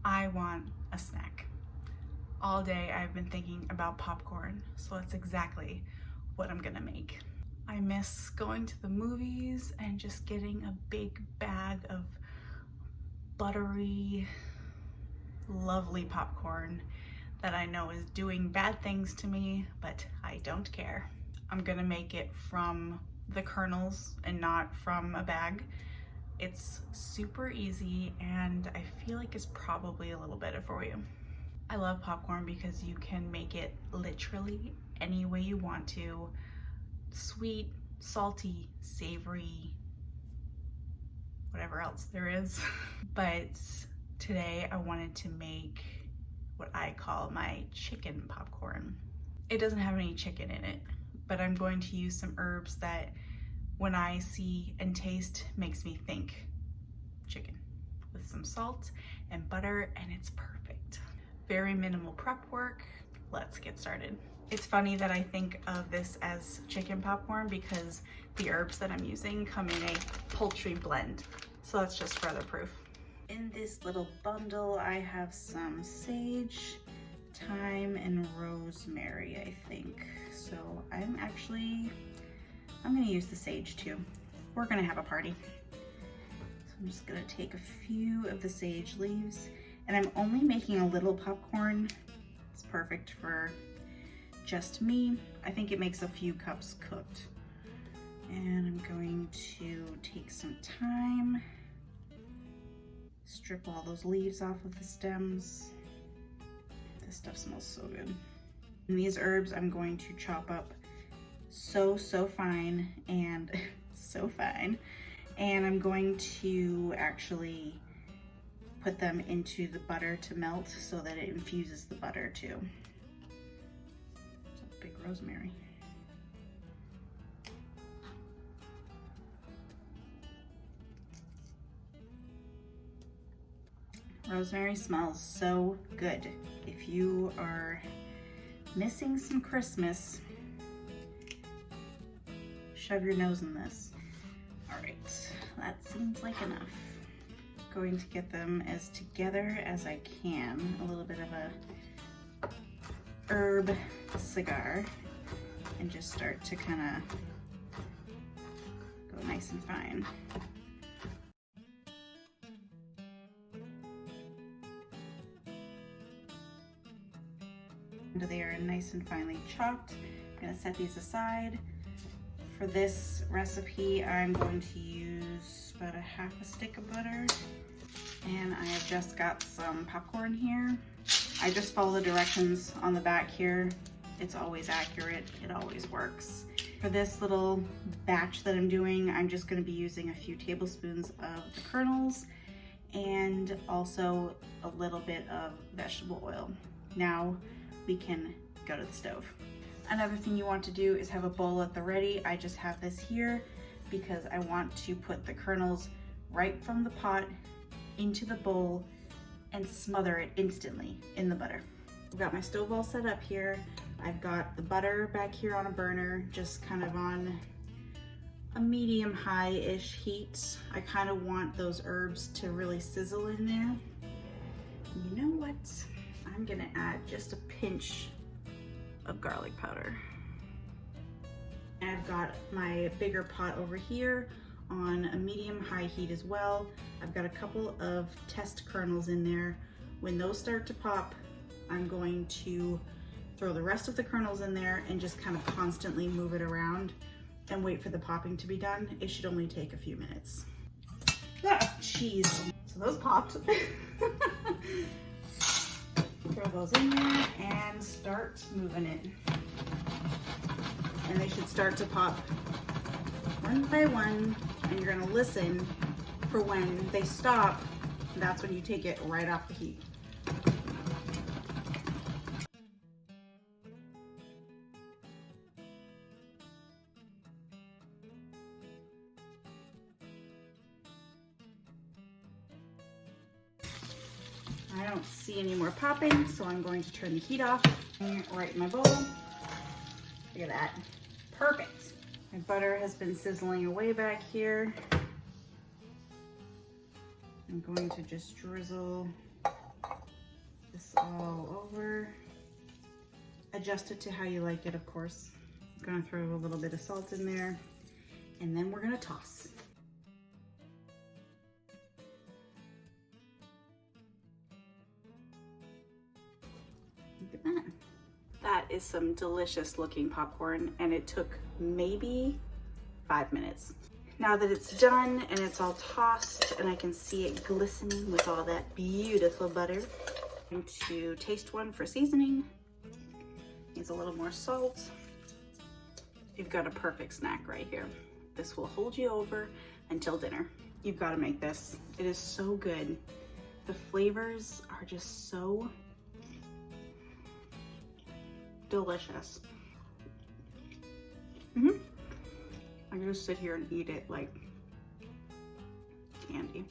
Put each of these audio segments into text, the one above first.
I want a snack. All day I've been thinking about popcorn, so that's exactly what I'm gonna make. I miss going to the movies and just getting a big bag of buttery, lovely popcorn that I know is doing bad things to me, but I don't care. I'm gonna make it from the kernels and not from a bag. It's super easy and I feel like it's probably a little better for you. I love popcorn because you can make it literally any way you want to. Sweet, salty, savory, whatever else there is. But today I wanted to make what I call my chicken popcorn. It doesn't have any chicken in it, but I'm going to use some herbs that when I see and taste makes me think chicken, with some salt and butter, and it's perfect. Very minimal prep work. Let's get started. It's funny that I think of this as chicken popcorn because the herbs that I'm using come in a poultry blend. So that's just further proof. In this little bundle, I have some sage, thyme, and rosemary, I think. So I'm gonna use the sage too. We're gonna have a party. So I'm just gonna take a few of the sage leaves, and I'm only making a little popcorn. It's perfect for just me. I think it makes a few cups cooked. And I'm going to take some thyme, strip all those leaves off of the stems. This stuff smells so good. And these herbs I'm going to chop up so fine and so fine. And I'm going to actually put them into the butter to melt so that it infuses the butter too. It's a big rosemary. Rosemary smells so good. If you are missing some Christmas, shove your nose in this. All right, that seems like enough. Going to get them as together as I can. A little bit of a herb cigar and just start to kind of go nice and fine. They are nice and finely chopped. I'm gonna set these aside. For this recipe, I'm going to use about a half a stick of butter. And I have just got some popcorn here. I just follow the directions on the back here. It's always accurate, it always works. For this little batch that I'm doing, I'm just gonna be using a few tablespoons of the kernels and also a little bit of vegetable oil. Now we can go to the stove. Another thing you want to do is have a bowl at the ready. I just have this here because I want to put the kernels right from the pot into the bowl and smother it instantly in the butter. I've got my stove all set up here. I've got the butter back here on a burner, just kind of on a medium high-ish heat. I kind of want those herbs to really sizzle in there. You know what? I'm gonna add just a pinch of garlic powder. I've got my bigger pot over here on a medium high heat as well. I've got a couple of test kernels in there. When those start to pop, I'm going to throw the rest of the kernels in there and just kind of constantly move it around and wait for the popping to be done. It should only take a few minutes. Ah, jeez. So those popped. Throw those in there and start moving it. And they should start to pop one by one, and you're gonna listen for when they stop. That's when you take it right off the heat. I don't see any more popping, so I'm going to turn the heat off right in my bowl. Look at that, perfect. My butter has been sizzling away back here. I'm going to just drizzle Adjust it to how you like it, of course. I'm gonna throw a little bit of salt in there, and then we're gonna toss. Look at that. That is some delicious looking popcorn, and it took maybe 5 minutes. Now that it's done and it's all tossed and I can see it glistening with all that beautiful butter, I'm going to taste one for seasoning. Needs a little more salt. You've got a perfect snack right here. This will hold you over until dinner. You've got to make this. It is so good. The flavors are just so delicious. I can just sit here and eat it like candy.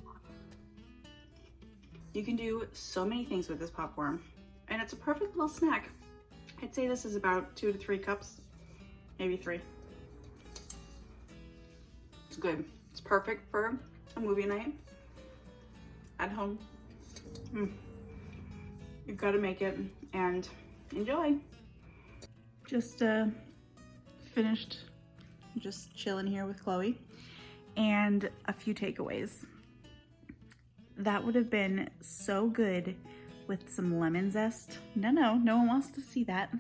You can do so many things with this popcorn, and it's a perfect little snack. I'd say this is about 2 to 3 cups, maybe 3. It's good. It's perfect for a movie night at home. You've got to make it and enjoy. Just finished just chilling here with Chloe, and a few takeaways. That would have been so good with some lemon zest. No one wants to see that.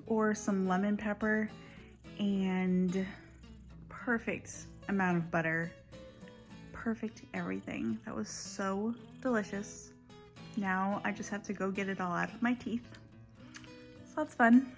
Or some lemon pepper and perfect amount of butter. Perfect everything. That was so delicious. Now I just have to go get it all out of my teeth. So that's fun.